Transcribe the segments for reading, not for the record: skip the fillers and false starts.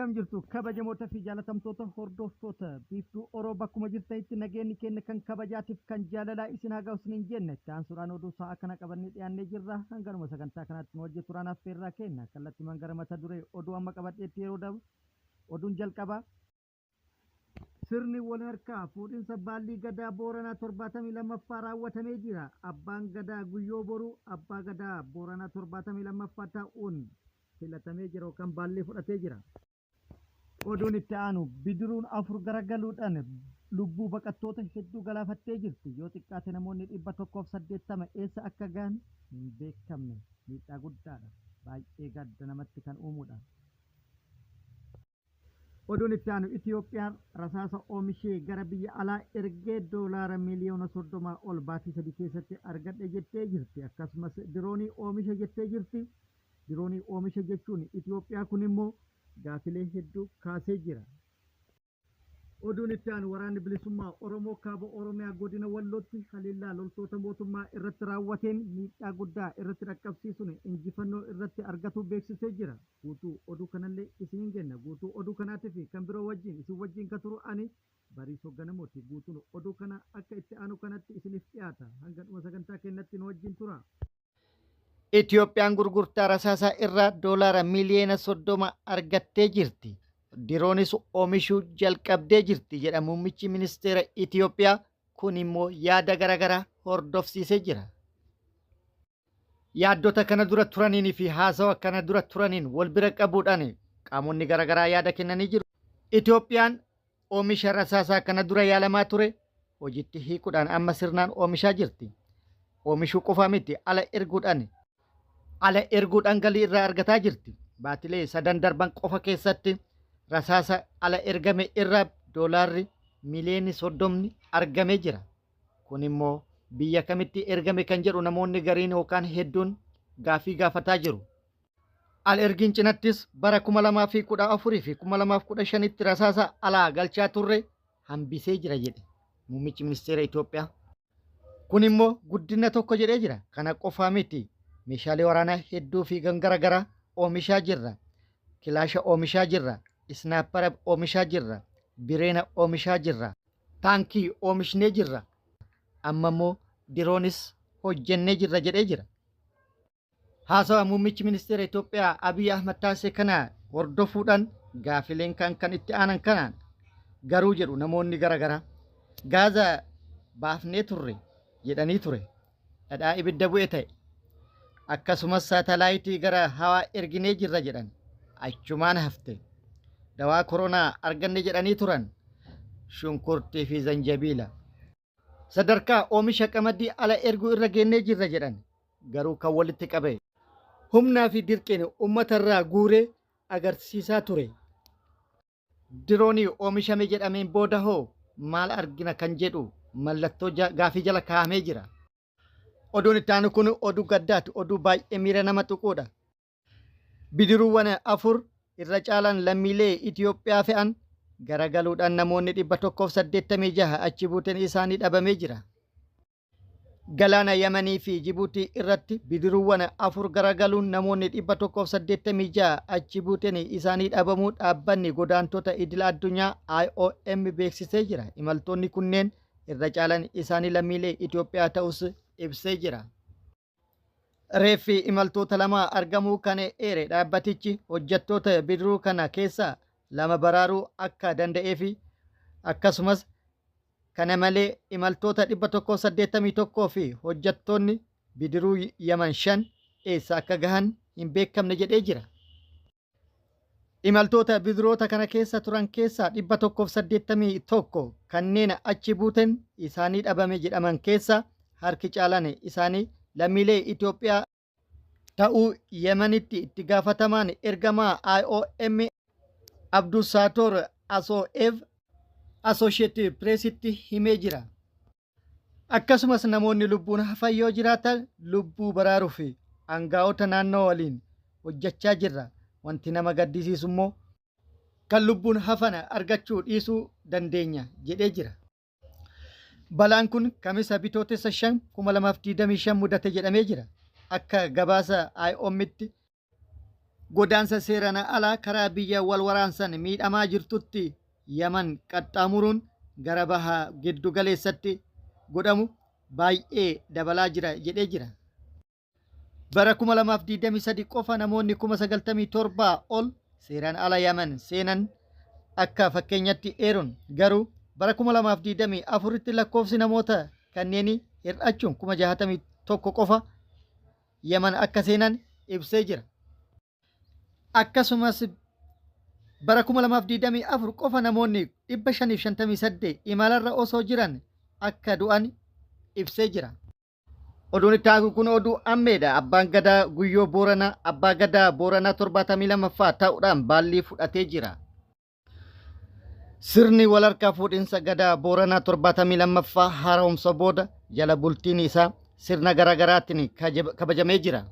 Akkam jirtu kabajamoota fi jaalatamtoota hordoftoota biiftuu Oromoo bakkuma jirtanitti nageenyi keenya kan kabajaatiif kan jaalalaa isin haa ga'u isiniin jenne taansuudhaan oduu sa'a kana qabannee dhiyaannee jirra hanganuma sagantaa kanaatti nu wajji turaan affeerraa kenna kallattii mangara mata duree oduu amma qabadheetti yeroo dabu oduun jalqabaa sirni wal harkaa fuudhinsa baallii gadaa Booranaa 72ffaa raawwatamee jira. Abbaan gadaa guyyoo boruu abbaa gadaa Booranaa 72ffaa ta'uun filatamee jira yookaan baallii fudhatee jira. Oduun itti aanu bidiruun 4 garagaluudhaan lubbuu baqattoota hedduu galaafattee jirti. Yoo xiqqaate namoonni 180 eessa akka gahan hin beekamne miidhaa guddaadha. Baay'ee gadda namatti kan uumudha. Oduun itti aanu Itiyoophiyaan rasaasa oomishee gara biyya alaa ergee doolaara miliyoona 30 ol baatii 3 keessatti argadhe jettee jirti. Akkasumas diroonii oomisha jettee jirti. Diroonii oomisha jechuun Itiyoophiyaa kun immoo gaafilee hedduu kaasee jira. Oduun itti aanu waraanni bilisummaa Oromoo kaaba Oromiyaa godina Wallootti haleellaa loltoota mootummaa irratti raawwateen miidhaa guddaa irratti dhaqqabsiisuun injifannoo irratti argatu beeksisee jira. Guutuu oduu kanallee isiniin kenna. Guutuu oduu kanaatii fi kan biroo wajjin isin wajjin kan turu ani Bariisoo Ganamooti. Guutuun oduu kana akka itti aanu kanatti isiniif dhiyaata. Hanga dhuma sagantaa keenyatti nu wajjin tura. Itiyoophiyaan gurgurtaa rasaasaa irraa doolaara miliyoona 30 argattee jirti. Diroonis oomishuu jalqabdee jirti jedha muummichi ministeera Itiyoophiyaa. Kun immoo yaada garaagaraa hordofsiisee jira. Yaaddota kana dura turaniin fi haasawa kana dura turaniin wal bira qabuudhaan qaamonni garaagaraa yaada kennanii jiru. Itiyoophiyaan oomisha rasaasaa kana dura yaalamaa ture hojiitti hiikuudhaan amma sirnaan oomishaa jirti. Oomishuu qofa miti ala erguudhaan galii irraa argataa jirti. Baatilee 3 darban qofa keessatti rasaasa ala ergame irraa doolaarri miliyoona 30 argamee jira. Kun immoo biyya kamitti ergame kan jedhu namoonni gariin yookaan hedduun gaafii gaafataa jiru. Al ergiin cinattis bara 2014 fi 2015tti rasaasa alaa galchaa turre hambisee jira jedhe muummichi ministeera Itoophiyaa. Kun immoo guddina tokko jedhee jira. Kana qofaa miti. Meeshaalee waraanaa hedduu fi garaagaraa oomishaa jirra. Kilaasha oomishaa jirra. Isnaappara oomishaa jirra. Bireena oomishaa jirra. Taankii oomishnee jirra. Amma immoo diroonis hojjennee jirra jedhee jira. Haasawa muummichi ministeera Itoophiyaa Abiy Ahmad taasise kana hordofuudhaan gaafileen kan itti aanan kanaan garuu jedhu namoonni garaagaraa gaaza baafnee turre jedhanii ture. Dhadhaa ibidda bu'e ta'e. Akkasumas saatalaayitii gara hawaa erginee jirra jedhan achumaan hafte. Dawaa koronaa arganne jedhanii turan shunkurtii fi zanjabiila. Sadarkaa oomisha qamadii ala erguu irra geennee jirra jedhan garuu kan walitti qabe humnaa fi dirqeen uummatarraa guuree agarsiisaa ture. Diroonii oomishame jedhameen booda hoo maal argina kan jedhu mallattoo gaafii jala kaa'amee jira. Oduun itti aanu kun oduu gaddaati. Oduu baay'ee miira nama tuquudha. Bidiruuwwan 4 irra caalaan lammiilee Itiyoophiyaa fe'an garagaluudhaan namoonni 186 achi buuteen isaanii dhabamee jira. Galaana Yamanii fi Jibuutii irratti bidiruuwwan 4 garagaluun namoonni 186 achi buuteen isaanii dhabamuu dhaabbanni godaantota idil addunyaa IOM beeksisee jira. Imaltoonni kunneen irra caalaan isaanii lammiilee Itiyoophiyaa ta'us ibsee jira. Reeffi imaltoota 2 argamuu kan eere dhaabbatichi hojjettoota bidiruu kana keessaa 2 baraaruu akka danda'ee fi akkasumas kana malee imaltoota 181 fi hojjettoonni bidiruu Yaman 5 eessa akka gahan hin beekamne jedhee jira. Imaltoota bidiroota kana keessa turan keessaa 181 kanneen achi buuteen isaanii dhabame jedhaman keessa harki caalaan isaanii lammiilee Itoophiyaa ta'uu Yemenitti itti gaafatamaan ergamaa IOM Abdusaator Asoo'eef Associated Pressitti himee jira. Akkasumas namoonni lubbuun hafan yoo jiraatan lubbuu baraaruu fi aangaa'ota naannoo waliin hojjechaa jirra. Wanti nama gaddisiisu immoo kan lubbuun hafan argachuu dhiisuu dandeenya jedhee jira. Balaan kun kamisa bitootessa 5 2025 mudate jedhamee jira. Akka gabaasa IOMitti godaansa seeraan alaa karaa biyya wal waraansan miidhamaa jirtutti Yaman qaxxaamuruun gara bahaa giddu galeessatti godhamu baay'ee dabalaa jira jedhee jira. Bara 2023 qofa namoonni 97,000 ol seeraan ala Yaman seenan akka fakkeenyatti eeruun garuu bara 2024tti lakkoofsi namoota kanneenii hir'achuun 61 qofa Yaman akka seenan ibsee jira. Akkasumas bara 2024 qofa namoonni 558 imalarra osoo jiran akka du'an ibsee jira. Oduun itti aanu kun oduu ammeedha. Abbaan Gadaa Guyyoo Booranaa Abbaa Gadaa Booranaa 72ffaa ta'uudhaan baallii fudhatee jira. Sirni wal harkaa fuudhinsa Gadaa Booranaa 72ffaa haaromsa booda jala bultiin isaa sirna garaagaraatiin kabajamee jira.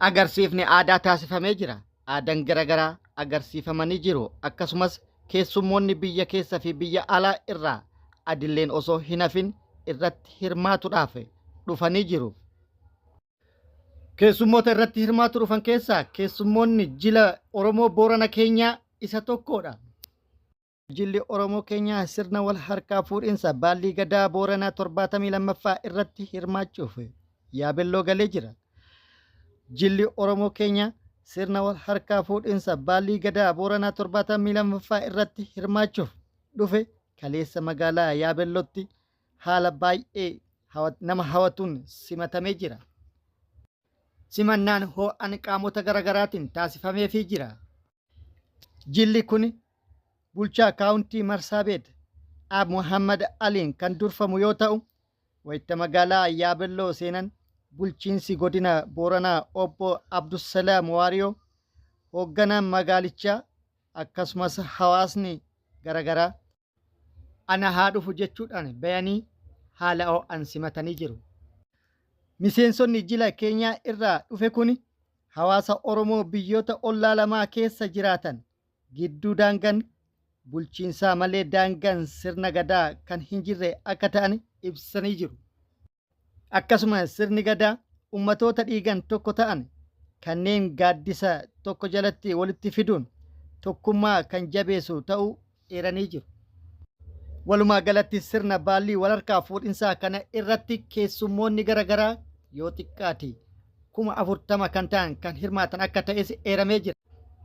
Agarsiifni aadaa taasifamee jira. Aadaan garaagaraa agarsiifamanii jiru. Akkasumas keessummoonni biyya keessa fi biyya alaa irraa adilleen osoo hin hafin irratti hirmaatuudhaaf dhufanii jiru. Keessummoota irratti hirmaatu dhufan keessaa keessummoonni jila Oromoo Boorana keenyaa isa tokkodha. Jilli Oromoo keenyaa sirna wal harkaa fuudhinsa baallii Gadaa Booranaa 72ffaa irratti hirmaachuuf yaabelloo galee jira. Jilli Oromoo keenyaa sirna wal harkaa fuudhinsa baallii Gadaa Booranaa 72ffaa irratti hirmaachuuf dhufe kaleessa magaalaa yaabellootti haala baay'ee nama hawwatuun simatamee jira. Simannaan ho'aan qaamota garaagaraatiin taasifameefii jira. Jilli kun bulchaa kaawuntii Marsaabeet Ab Muhammad Aliin kan durfamu yoo ta'u, wayita magaalaa yaabelloo seenan bulchiinsi godina Booranaa obbo Abdusalaam Waariyoo, hoogganaan magaalichaa akkasumas hawaasni garaagaraa ana haa dhufu jechuudhaan bayanii haala ho'aan simatanii jiru. Miseensonni jila keenyaa irraa dhufe kun hawaasa Oromoo biyyoota ollaa lamaa keessa jiraatan gidduu daangaan bulchiinsaa malee daangaan sirna gadaa kan hin jirre akka ta'an ibsanii jiru. Akkasumas sirni gadaa ummatoota dhiigan tokko ta'an kanneen gaaddisa tokko jalatti walitti fiduun tokkummaa kan jabeessu ta'uu eeranii jiru. Walumaa galatti sirna baallii wal harkaa fuudhinsaa kana irratti keessummoonni garaagaraa yoo xiqqaate 40,000 kan ta'an kan hirmaatan akka ta'es eeramee jira.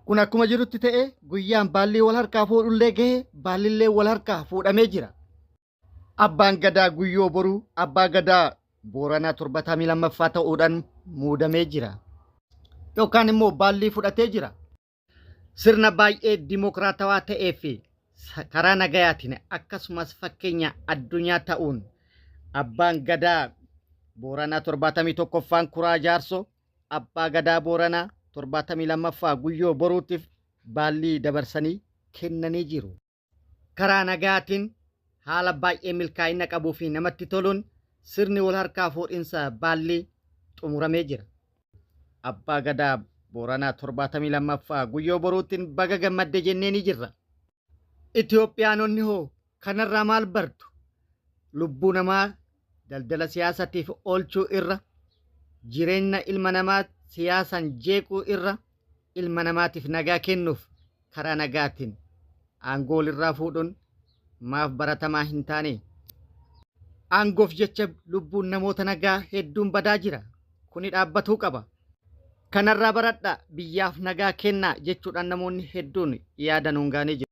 Kun akkuma jirutti ta'e guyyaan baallii wal harkaa fuudhullee gahee baallillee wal harkaa fuudhamee jira. Abbaan Gadaa Guyyoo boruu Abbaa Gadaa Booranaa 72ffaa ta'uudhaan muudamee jira. Yookaan immoo baallii fudhatee jira. Sirna baay'ee dimokiraatawaa ta'ee fi karaa nagayaatiin akkasumas fakkeenya addunyaa ta'uun Abbaan Gadaa Booranaa 71ffaan Kuraa Jaarsoo Abbaa Gadaa Booranaa 72ffaa Guyyoo boruutiif baallii dabarsanii kennanii jiru. Karaa nagayaatiin haala baay'ee milkaa'ina qabuu fi namatti toluun sirni wal harkaa fuudhinsa baallii xumuramee jira. Abbaa Gadaa Booranaa 72ffaa Guyyoo boruutiin baga gammadde jennee ni jirra. Itoophiyaanonni hoo kanarraa maal bartu? Lubbuu namaa daldala siyaasatiif oolchuu irra, jireenya ilma namaa siyaasaan jeequu irra, ilma namaatiif nagaa kennuuf karaa nagaatiin aangoo irraa fuudhuun maaf baratamaa hin taane? Aangoof jecha lubbuun namoota nagaa hedduun badaa jira. Kuni dhaabbatuu qaba. Kanarraa baradhaa biyyaaf nagaa kennaa jechuudhaan namoonni hedduun yaada nuun gaanee jiru.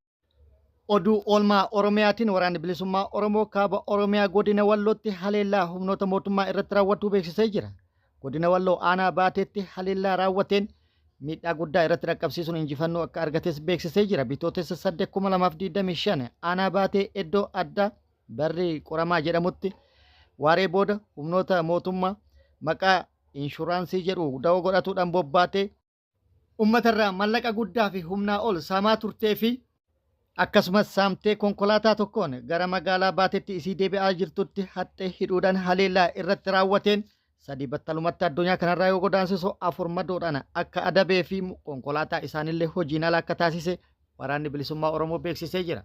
Oduu oolmaa Oromiyaatiin waraanni bilisummaa Oromoo kaaba Oromiyaa godina Wallootti haleellaa humnoota mootummaa irratti raawwachuu beeksisee jira. Godina Walloo aanaa baateetti haleellaa raawwateen miidhaa guddaa irratti dhaqqabsiisuun injifannoo akka argates beeksisee jira. Bitootessa 8/2025 aanaa baatee iddoo addaa barri qoramaa jedhamutti waaree booda humnoota mootummaa maqaa inshuraansii jedhu da'oo godhatuudhaan bobbaatee uummatarraa mallaqa guddaa fi humnaa ol saamaa turtee fi akkasumas saamtee konkolaataa tokkoon gara magaalaa baateetti isii deebi'aa jirtutti haxxee hidhuudhaan haleellaa irratti raawwateen 3 battalumatti addunyaa kanarraa yoo godaansisu 4 madoodhaan akka adabee fi konkolaataa isaanillee hojiin ala akka taasise waraanni bilisummaa Oromoo beeksisee jira.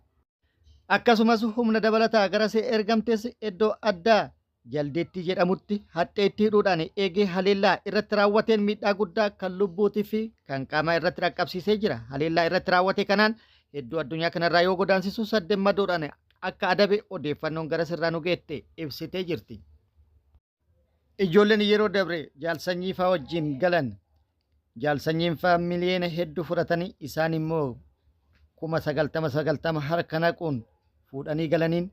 Akkasumas humna dabalataa garasee ergamtes iddoo addaa jaldeettii jedhamutti hadheetti hidhuudhaan eegee haleellaa irratti raawwateen miidhaa guddaa kan lubbuutii fi kan qaamaa irratti dhaqqabsiisee jira. Haleellaa irratti raawwate kanaan hedduu addunyaa kanarraa yoo godaansisu 8 madoodhaan akka adabe odeeffannoon gara sirraa nu geette ibsitee jirti. Ijoolleen yeroo dabre jaalsanyii fa'aa wajjin galan jaalsanyiin fa'aa miliyoona hedduu fudhatanii isaan immoo 90,090 harka naquun fuudhanii galaniin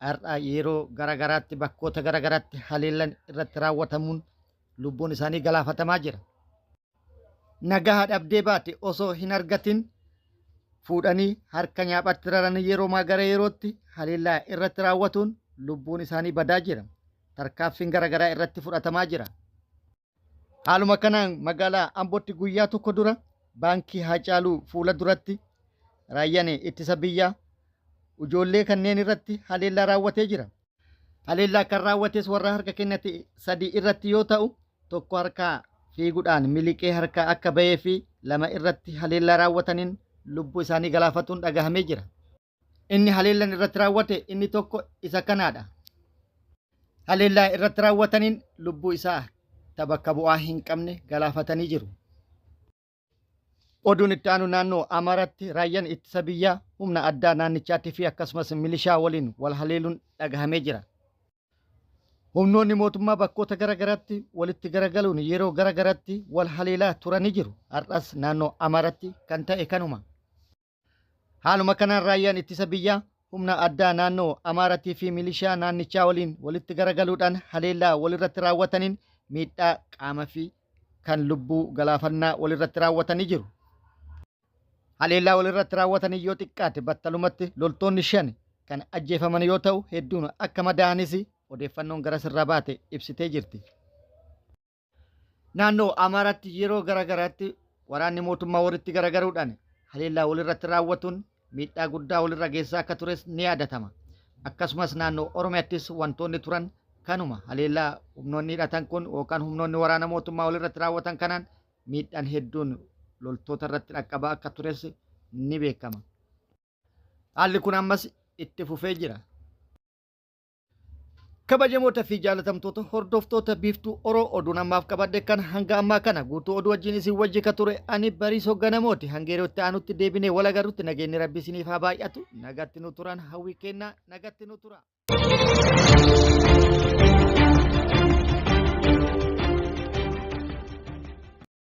har'a yeroo garagaraatti bakkoota garagaraatti haleellaan irratti raawwatamuun lubbuun isaanii galaafatamaa jira. Nagaa dhabdee baate osoo hin argatin fuudhanii harka nyaaphaatti raranii yeroo gara yerootti haleellaa irratti raawwatuun lubbuun isaanii badaa jira. Tarkaanfiin garagaraa irratti fudhatamaa jira. Haaluma kanaan magaalaa Ambootti guyyaa tokko dura baankii Haacaaluu fuula duratti raayyaan ittisa biyyaa ijoollee kanneen irratti haleellaa raawwatee jira. Haleellaa kan raawwates warra harka kennate 3 irratti yoo ta'u, tokko harkaa fiiguudhaan miliqee harkaa akka bahee fi 2 irratti haleellaa raawwataniin lubbuu isaanii galaafatuun dhagahamee jira. Inni haleellaan irratti raawwate inni tokko isa kanaadha. Haleellaa irratti raawwataniin lubbuu isaa bakka bu'aa hin qabne galaafatanii jiru. Oduun itti aanu naannoo Amaaraatti raayyaan ittisa biyyaa humna addaa naannichaatti fi akkasumas milishaa waliin wal haleeluun dhagahamee jira. Humnoonni mootummaa bakkoota garagaraatti walitti garagaluun yeroo garagaraatti wal haleelaa turanii jiru. Har'as naannoo Amaaraatti kan ta'e kanuma. Haaluma kanaan raayyaan ittisa biyyaa humna addaa naannoo Amaaraatti fi milishaa naannichaa waliin walitti garagaluudhaan haleellaa walirratti raawwataniin miidhaa qaama fi kan lubbuu galaafannaa walirratti raawwatanii jiru. Haleellaa walirratti raawwatanii yoo xiqqaate battalumatti loltoonni 5 kan ajjeefaman yoo ta'u, hedduun akka madaa'anis odeeffannoon gara sirraa baate ibsitee jirti. Naannoo Amaaraatti yeroo garagaraatti waraanni mootummaa walitti garagaruudhaan haleellaa walirratti raawwatuun miidhaa guddaa walirra geessaa akka tures ni yaadatama. Akkasumas naannoo Oromiyaattis wantoonni turan kanuma. Haleellaa humnoonni hidhatan kun yookaan humnoonni waraana mootummaa walirratti raawwatan kanaan miidhaan hedduun loltoota irratti dhaqqabaa akka tures ni beekama. Haalli kun ammas itti fufee jira. Kabajamoota fi jaalatamtoota hordoftoota biiftuu Oroo oduun ammaaf qabadhe kan hanga ammaa kana guutuu oduu wajjin isin wajji ka ture ani Bariisoo Ganamooti. Hanga yerootti aanutti deebinee wal agarrutti nageenyi Rabbi isiniif haa baay'atu. Nagatti nu turan hawwii kennaa nagatti nu tura.